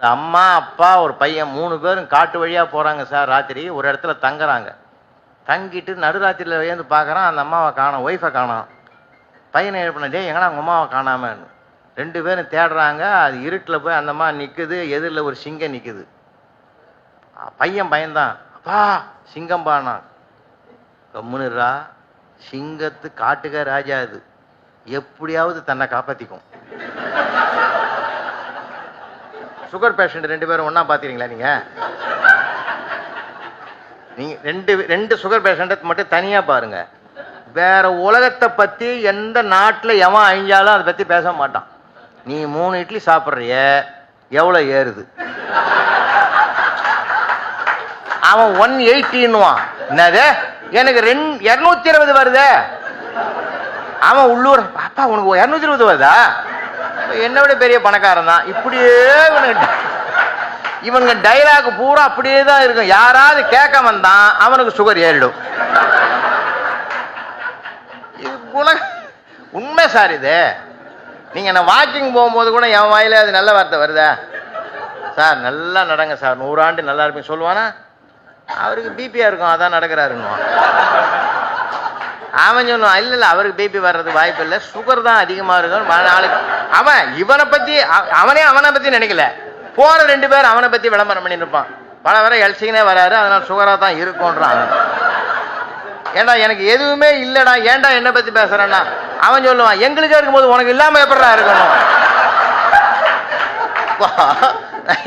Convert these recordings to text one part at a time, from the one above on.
ஒரு அம்மா அப்பா ஒரு பையன் 3 பேரும் காட்டு வழியா போறாங்க சார். ராத்திரி ஒரு இடத்துல தங்குறாங்க. தங்கிட்டு நடுராத்திரியில் ஏந்து பார்க்குறான், அந்த அம்மாவை காணோம், ஒய்ஃபை காணோம். பையனை எழுப்பின, டே எங்கன்னா அவங்க அம்மாவை காணாமன்னு. 2 பேரும் தேடுறாங்க. அது இருட்டில் போய் அந்த அம்மா நிற்குது, எதிரில் ஒரு சிங்கம் நிற்குது. பையன் பயந்தான், அப்பா சிங்கம்பானா. கம்முனுரா, சிங்கத்து காட்டுக ராஜா, அது எப்படியாவது தன்னை காப்பாற்றிக்கும். சுகர் பேஷண்ட் 2 பேரும் ஒன்னா பாத்தீங்களா நீங்க? நீங்க ரெண்டு சுகர் பேஷண்ட் மட்டும் தனியா பாருங்க. வேற உலகத்தை பத்தி எந்த நாட்டுல எவன் அழிஞ்சாலும் அதை பத்தி பேச மாட்டான். நீ 3 இட்லி சாப்பிட்றிய, எவ்வளவு ஏறுது? அவன் 180ன்னுவான். என்னது, எனக்கு 220 வருது. அவன் உள்ளூர், பாப்பா உனக்கு 220 வருதா? என்னை விட பெரிய பணக்காரன் தான். இப்படியே இவனுங்க டைலாக் பூரா அப்படியே தான் இருக்கும். யாராவது கேட்க வந்தான் அவனுக்கு சுகர் ஏறிடும். உண்மை சார் இது. நீங்க நான் வாக்கிங் போகும்போது கூட என் வாயில அது நல்ல வார்த்தை வருதா? சார் நல்லா நடங்க சார், 100 ஆண்டு நல்லா இருப்பீங்க சொல்லுவானா? அவருக்கு பிபியா இருக்கும், அதான் நடக்கிறாருன்னு. அவன் சொல்லுவான், இல்ல இல்ல அவருக்கு பிபி வர்றது வாய்ப்பு இல்லை, சுகர் தான் அதிகமா இருக்கும். நாளைக்கு அவன் இவனை பத்தி அவனை பத்தி நினைக்கல. போற 2 பேர் அவனை பத்தி விளம்பரம் பண்ணி இருப்பான். பல வர எல்சிங்கனே வராரு, அதனால சுகரா தான் இருக்கும்ன்றான். ஏண்டா எனக்கு எதுவுமே இல்லடா, ஏண்டா என்ன பத்தி பேசுறேன்னா? அவன் சொல்லுவான், எங்களுக்கே இருக்கும்போது உனக்கு இல்லாம எப்படா இருக்கணும்.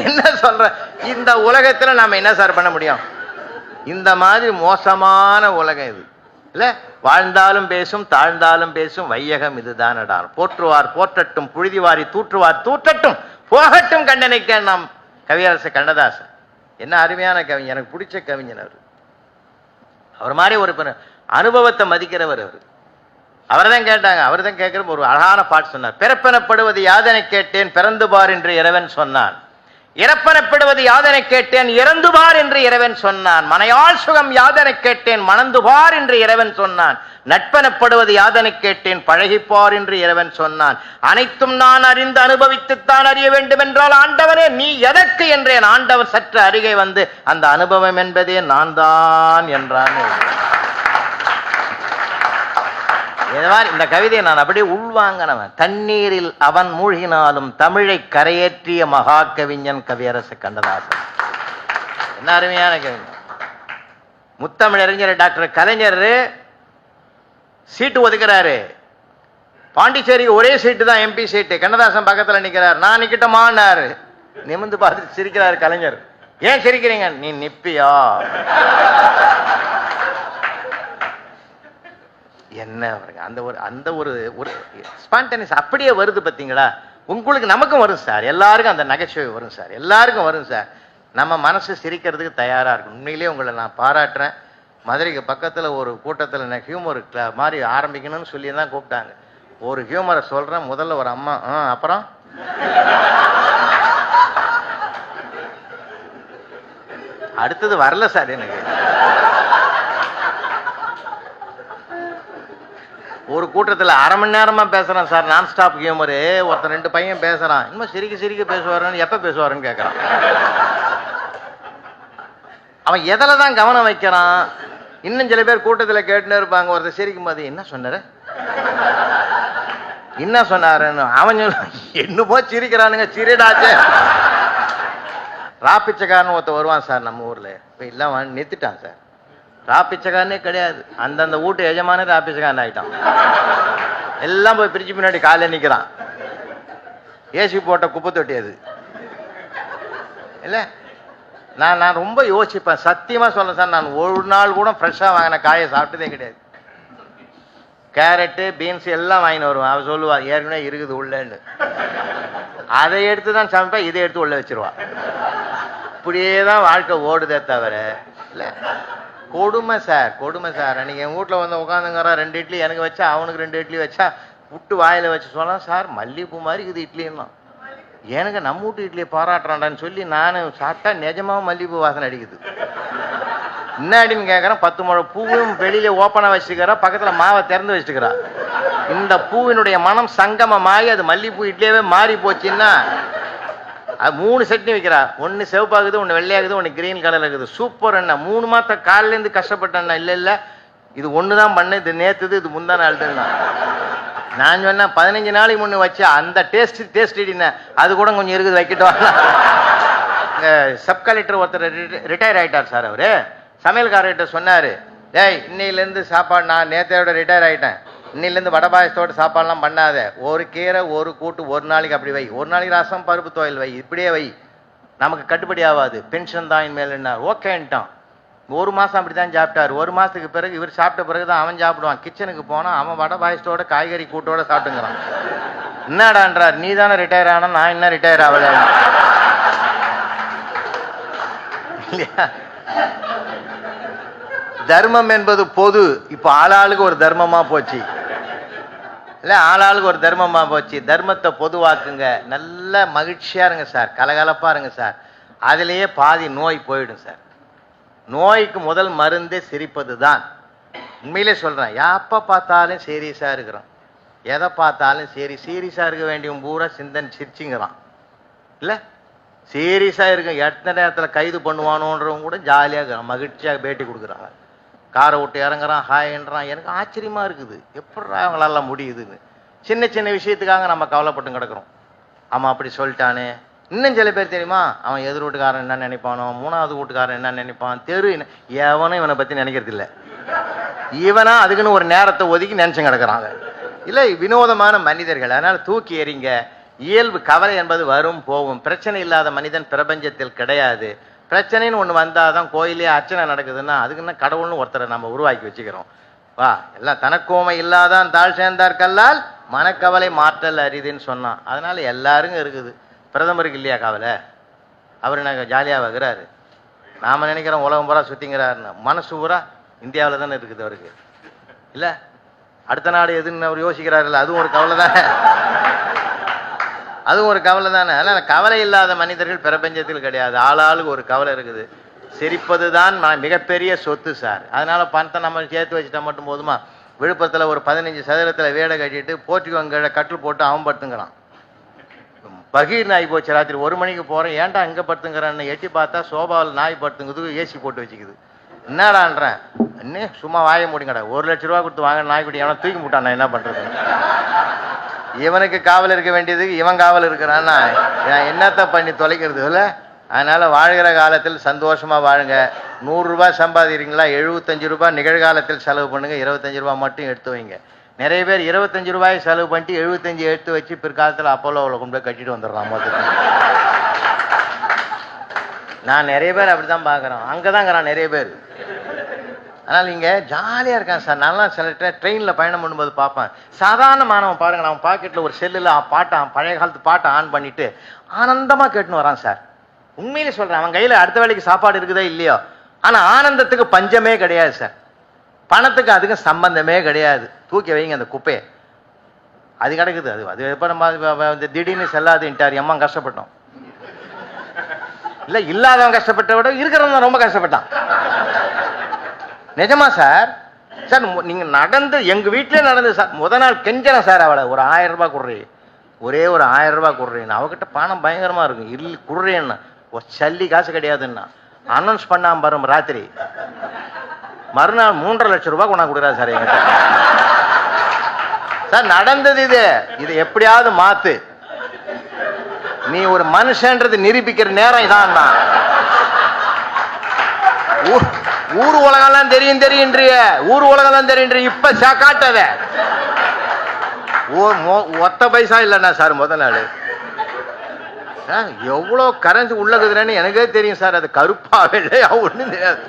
என்ன சொல்ற, இந்த உலகத்துல நாம என்ன சார் பண்ண முடியும்? இந்த மாதிரி மோசமான உலகம் இது இல்ல. வாழ்ந்தாலும் பேசும், தாழ்ந்தாலும் பேசும் வையகம் இதுதானடா. போற்றுவார் போற்றட்டும், புழுதிவாரி தூற்றுவார் தூற்றட்டும், போகட்டும் கண்டனைக்க. நாம் கவியரசு கண்ணதாசன் என்ன அருமையான கவிஞர், எனக்கு பிடிச்ச கவிஞர் அவர். அவர் மாதிரி ஒரு அனுபவத்தை மதிக்கிறவர் அவர். அவர்தான் கேட்டாங்க, அவர் தான் கேட்கிற ஒரு அழகான பாட்டு சொன்னார். பிறப்பெனப்படுவது யாதனை கேட்டேன், பிறந்து பார் என்று இறைவன் சொன்னான். இறப்பெனப்படுவது யாதனை கேட்டேன், இறந்து பார் என்று இறைவன் சொன்னான். மனையாள் சுகம் யாதனை கேட்டேன், மணந்து பார் என்று இறைவன் சொன்னான். நட்பெனப்படுவது யாதனை கேட்டேன், பழகிப்பார் என்று இறைவன் சொன்னான். அனைத்தும் நான் அறிந்து அனுபவித்துத்தான் அறிய வேண்டும் என்றால் ஆண்டவனே நீ எதற்கு என்றேன். ஆண்டவர் சற்று அருகே வந்து அந்த அனுபவம் என்பதே நான் தான் என்றான். இந்த கவிதையை நான் அப்படியே உள்வாங்கினவன். தண்ணீரில் அவன் மூழ்கினாலும் தமிழை கரையேற்றிய மகா கவிஞன் கவியரசு கண்ணதாசன். என்ன அருமையான கவிஞன். முத்தமிழறிஞர் டாக்டர் கலைஞர் சீட்டு ஒதுக்கிறாரு. பாண்டிச்சேரிக்கு ஒரே சீட்டு தான் எம்பி சீட்டு. கண்ணதாசன் பக்கத்துல நிக்கிறார். நான் நிக்கிட்டமான்னாரு. நிமிந்து பார்த்து சிரிக்கிறாரு கலைஞர். ஏன் சிரிக்கிறீங்க? நீ நிப்பியா? என்ன அந்த ஒரு ஸ்பான்டேனியஸ் அப்படியே வருது பார்த்தீங்களா? உங்களுக்கு நமக்கும் வரும் சார், எல்லாருக்கும் அந்த நகைச்சுவை வரும் சார், எல்லாருக்கும் வரும் சார். நம்ம மனசு சிரிக்கிறதுக்கு தயாரா இருக்கும். உண்மையிலேயே உங்களை நான் பாராட்டுறேன். மதுரைக்கு பக்கத்தில் ஒரு கூட்டத்தில் ஹியூமர் மாதிரி ஆரம்பிக்கணும்னு சொல்லி தான் கூப்பிட்டாங்க. ஒரு ஹியூமரை சொல்றேன். முதல்ல ஒரு அம்மா, அப்புறம் அடுத்தது வரல சார் எனக்கு. ஒரு கூட்டத்தில் 1/2 மணி நேரமா பேசுறான் சார், நான் ஸ்டாப் ஹியூமரு. ஒருத்தர் 2 பையன் பேசுறான், இன்னும் சிரிக்க சிரிக்க பேசுவாருன்னு, எப்ப பேசுவாருன்னு கேட்கறான். அவன் எதில் தான் கவனம் வைக்கிறான்? இன்னும் சில பேர் கூட்டத்தில் கேட்டுன்னு இருப்பாங்க. ஒருத்தர் சிரிக்கும் போது என்ன சொன்னாரு என்ன சொன்னாருன்னு அவன் என்னமோ சிரிக்கிறானுங்க. சிரிடாச்சே. ராப்பிச்சக்காரன்னு ஒருத்தர் வருவான் சார் நம்ம ஊர்ல. இப்ப எல்லாம் நிறுத்திட்டான் சார். ராப்பிச்சக்காரனே கிடையாது, அந்தந்த வீட்டு எஜமானே ராப்பிச்சக்காரன் ஆகிட்டான். எல்லாம் போய் பிரிச்சு பின்னாடி காலையில் நிற்கிறான். ஏசி போட்ட குப்பை தொட்டி அது இல்லை. நான் ரொம்ப யோசிப்பேன், சத்தியமா சொல்ல சார். நான் ஒரு நாள் கூட ஃப்ரெஷ்ஷாக வாங்கின காயை சாப்பிட்டதே கிடையாது. கேரட்டு பீன்ஸ் எல்லாம் வாங்கின்னு வருவான். அவன் சொல்லுவா ஏற்கனவே இருக்குது உள்ளேன்னு. அதை எடுத்து தான் சமைப்பேன், இதை எடுத்து உள்ள வச்சிருவா. இப்படியே தான் வாழ்க்கை ஓடுதே தவிர இல்லை. கொடுமை சார், கொடுமை சார். அன்னைக்கு என் வீட்டில் வந்து உட்காந்துங்கிறா, 2 இட்லி எனக்கு வச்சா, அவனுக்கு 2 இட்லி வச்சா, விட்டு வாயில வச்சு சொல்லலாம் சார் மல்லிகைப்பூ மாதிரி இருக்குது இட்லின்னா. எனக்கு நம்ம வீட்டு இட்லியை பாராட்டுறான்டான்னு சொல்லி நான் சாப்பிட்டா நிஜமாவும் மல்லிகைப்பூ வாசனை அடிக்குது. என்னாடின்னு கேட்குறேன். 10 முழம் பூவும் வெளியில ஓப்பனாக வச்சுக்கிறா, பக்கத்தில் மாவை திறந்து வச்சுக்கிறா. இந்த பூவினுடைய மனம் சங்கமமாகி அது மல்லிகைப்பூ இட்லியாவே மாறி போச்சுன்னா 3 சட்னி வைக்கிறா, ஒன்னு சிவப்பாகுது, ஒன்னு வெள்ளையாகுது, ஒன்னு கிரீன் கலர் இருக்குது. சூப்பர் அண்ணா, 3 மாதம் காலில இருந்து கஷ்டப்பட்டேன்னா. இல்ல இது ஒண்ணுதான் பண்ணு, இது நேத்துது, இது முந்தா நாள் தான். நான் சொன்னா 15 நாளைக்கு முன்ன வச்சு அந்த டேஸ்ட் அது கூட கொஞ்சம் இருக்குது, வைக்கட்டும். சப் கலெக்டர் ஒருத்தர் ரிட்டையர் ஆயிட்டார் சார். அவரு சமையல்காரர்கிட்ட சொன்னாரு, டேய் இன்னையிலேருந்து சாப்பாடு, நான் நேத்தையோட ரிட்டையர் ஆயிட்டேன், இன்னிலேருந்து வடை பாயசத்தோட சாப்பாடுலாம் பண்ணாத, ஒரு கீரை ஒரு கூட்டு ஒரு நாளைக்கு அப்படி வை, ஒரு நாளைக்கு ரசம் பருப்பு துவையல் வை, இப்படியே வை, நமக்கு கட்டுப்படி ஆகாது, பென்ஷன் தான் இனிமேல். ஓகேன்ட்டான். 1 மாசம் அப்படித்தான் சாப்பிட்டாரு. 1 மாசத்துக்கு பிறகு இவர் சாப்பிட்ட பிறகுதான் அவன் சாப்பிடுவான். கிச்சனுக்கு போனா அவன் வடை பாயசத்தோட காய்கறி கூட்டோட சாப்பிட்டுங்கிறான். என்னடான்றார், நீ தானே ரிட்டையர் ஆனா, நான் என்ன ரிட்டையர் ஆகல இல்லையா? தர்மம் என்பது பொது. இப்ப ஆளாளுக்கு ஒரு தர்மமா போச்சு இல்ல, ஆளாளுக்கு ஒரு தர்மமா போச்சு. தர்மத்தை பொதுவாக்குங்க, நல்ல மகிழ்ச்சியா இருங்க சார், கலகலப்பா இருங்க சார். அதுலயே பாதி நோய் போயிடும் சார். நோய்க்கு முதல் மருந்தே சிரிப்பது தான். உண்மையிலே சொல்றேன், எப்ப பார்த்தாலும் சீரியஸா இருக்கிறோம், எதை பார்த்தாலும் சீரியஸா இருக்க வேண்டிய பூரா சிந்தன் சிரிச்சுங்கிறான் இல்ல, சீரியஸா இருக்க. எத்தனை நேரத்துல கைது பண்ணுவானோன்றவங்க கூட ஜாலியா இருக்கிறான், மகிழ்ச்சியா பேட்டி கொடுக்குறாங்க. காரை விட்டு இறங்குறான், ஹாய்ன்றான். எனக்கு ஆச்சரியமா இருக்குது, எப்படி அவங்களால முடியுதுன்னு. சின்ன சின்ன விஷயத்துக்காக நம்ம கவலைப்பட்டு கிடக்குறோம். அவன் அப்படி சொல்லிட்டானே. இன்னும் சில பேர் தெரியுமா, அவன் எதிர் வீட்டுக்காரன் என்ன நினைப்பானோ, 3வது வீட்டுக்காரன் என்ன நினைப்பான், தெரு எவனும் இவனை பத்தி நினைக்கிறது இல்லை. இவனா அதுக்குன்னு ஒரு நேரத்தை ஒதுக்கி நினைச்சு கிடக்குறாங்க இல்லை, வினோதமான மனிதர்கள். அதனால தூக்கி எறிங்க. இயல்பு கவலை என்பது வரும் போகும். பிரச்சனை இல்லாத மனிதன் பிரபஞ்சத்தில் கிடையாது. பிரச்சனைன்னு ஒண்ணு வந்தாதான் கோயிலே அர்ச்சனை நடக்குதுன்னா அதுக்குன்னா கடவுள்னு ஒருத்தரை நம்ம உருவாக்கி வச்சுக்கிறோம். வா, எல்லாம் தனக்கோமை இல்லாதான் தாழ் சேர்ந்தார் கல்லால் மனக்கவலை மாற்றல் அரிதுன்னு சொன்னான். அதனால எல்லாருக்கும் இருக்குது. பிரதமருக்கு இல்லையா கவலை? அவர் நாங்கள் ஜாலியாக வைக்கிறாரு. நாம நினைக்கிறோம் உலகம் பூரா சுத்திங்கிறாருன்னு. மனசு பூரா இந்தியாவில் தானே இருக்குது அவருக்கு இல்ல. அடுத்த நாடு எதுன்னு அவர் யோசிக்கிறாருல்ல, அதுவும் ஒரு கவலை தானே, அதுவும் ஒரு கவலை தானே. அதனால கவலை இல்லாத மனிதர்கள் பிரபஞ்சத்தில் கிடையாது. ஆளாளுக்கு ஒரு கவலை இருக்குது. சிரிப்பது தான் மிகப்பெரிய சொத்து சார். அதனால பணத்தை நம்ம சேர்த்து வச்சுட்டா மட்டும் போதுமா? விழுப்புரத்தில் ஒரு 15 சதுரத்தில் வீடை கட்டிட்டு போர்ச்சுகோங்க கட்டில் போட்டு அவன் படுத்துங்கிறான். பகீர் நாய் போச்சு. ராத்திரி 1 மணிக்கு போறேன், ஏன்டா இங்க படுத்துங்கிறான்னு எட்டி பார்த்தா சோபாவில் நாய் படுத்துங்குது, ஏசி போட்டு வச்சுக்குது. என்னடான்றேன், இன்னும் சும்மா வாய முடிங்கடா, 1 லட்ச ரூபா கொடுத்து வாங்க நாய்க்குட்டி, எவனை தூக்கி முட்டான், நான் என்ன பண்றது? இவனுக்கு காவல் இருக்க வேண்டியதுக்கு இவன் காவல் இருக்கிறான்னா என்னத்த பண்ணி தொலைக்கிறது இல்ல. அதனால வாழ்கிற காலத்தில் சந்தோஷமா வாழுங்க. 100 ரூபாய் சம்பாதிக்கிறீங்களா, 75 ரூபாய் நிகழ்காலத்தில் செலவு பண்ணுங்க, 25 ரூபாய் மட்டும் எடுத்து வைங்க. நிறைய பேர் 25 ரூபாய் செலவு பண்ணிட்டு 75 எடுத்து வச்சு பிற்காலத்தில் அப்போலோவில் கொண்டு போய் கட்டிட்டு வந்துடுறான் மொத்தத்தில். நான் நிறைய பேர் அப்படிதான் பாக்குறேன், அங்கதாங்கிறான் நிறைய பேர். அதனால நீங்க ஜாலியா இருக்கான் சார். நல்லா சில ட்ரெயின்ல பயணம் பண்ணும்போது பார்ப்பேன், சாதாரண மாணவன் பாருங்க, அவன் பாக்கெட்ல ஒரு செல்லுல பாட்டான், பழைய காலத்து பாட்டை ஆன் பண்ணிட்டு ஆனந்தமா கேட்டுன்னு வரான் சார். உண்மையிலே சொல்றேன், அவன் கையில அடுத்த வேளைக்கு சாப்பாடு இருக்குதோ இல்லையோ, ஆனா ஆனந்தத்துக்கு பஞ்சமே கிடையாது சார். பணத்துக்கு அதுக்கு சம்பந்தமே கிடையாது. தூக்கி வைங்க அந்த குப்பையை, அது கிடக்குது. அது எப்ப நம்ம திடீர்னு செல்லாதுன்ட்டார், அம்மா கஷ்டப்பட்டோம் இல்ல. இல்லாதவன் கஷ்டப்பட்ட விட இருக்கிறவன் ரொம்ப கஷ்டப்பட்டான். நிஜமா சார். சார் நீங்க நடந்து எங்க வீட்டிலே நடந்து சார். முதல் நாள் கெஞ்சன சார் அவளை, ஒரு 1000 ரூபாய் குடுறி, ஒரே ஒரு 1000 ரூபாய் குடுறேன்னு. அவகிட்ட பணம் பயங்கரமா இருக்கும். இல்லை குடுறேன்னு, சல்லி காசு கிடையாதுன்னா அனௌன்ஸ் பண்ணாம பாரு. ராத்திரி மறுநாள் 3.5 லட்சம் ரூபாய் கொண்டா கொடுக்குறா சார் என்கிட்ட. சார் நடந்தது இது. இது எப்படியாவது மாத்து. நீ ஒரு மனுஷன்றது நிரூபிக்கிற நேரம் இதான். ஊர் உலகம்லாம் தெரியுன்றிய, ஊர் உலகம் தெரியுன்ற. இப்ப காட்டாத ஒத்த பைசா இல்லைண்ணா சார். முதல் நாள் எவ்வளவு கரன்சி உள்ளதுன்னு எனக்கே தெரியும் சார். அது கருப்பாவே இல்லையா ஒண்ணும் தெரியாது.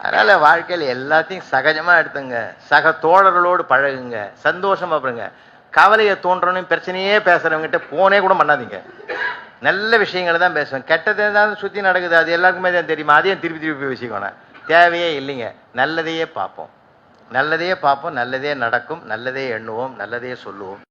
அதனால வாழ்க்கையில் எல்லாத்தையும் சகஜமா எடுத்துங்க. சக தோழர்களோடு பழகுங்க, சந்தோஷமா பாருங்க. கவலையை தோன்றணும் பிரச்சனையே பேசுறவங்கிட்ட போனே கூட பண்ணாதீங்க. நல்ல விஷயங்களை தான் பேசுவேன். கெட்டதே தான் சுத்தி நடக்குது, அது எல்லாருக்குமே தான் தெரியுமா? அதையும் திருப்பி வச்சுக்கோணும். தேவையே இல்லைங்க. நல்லதையே பார்ப்போம், நல்லதையே பார்ப்போம், நல்லதே நடக்கும், நல்லதே எண்ணுவோம், நல்லதையே சொல்லுவோம்.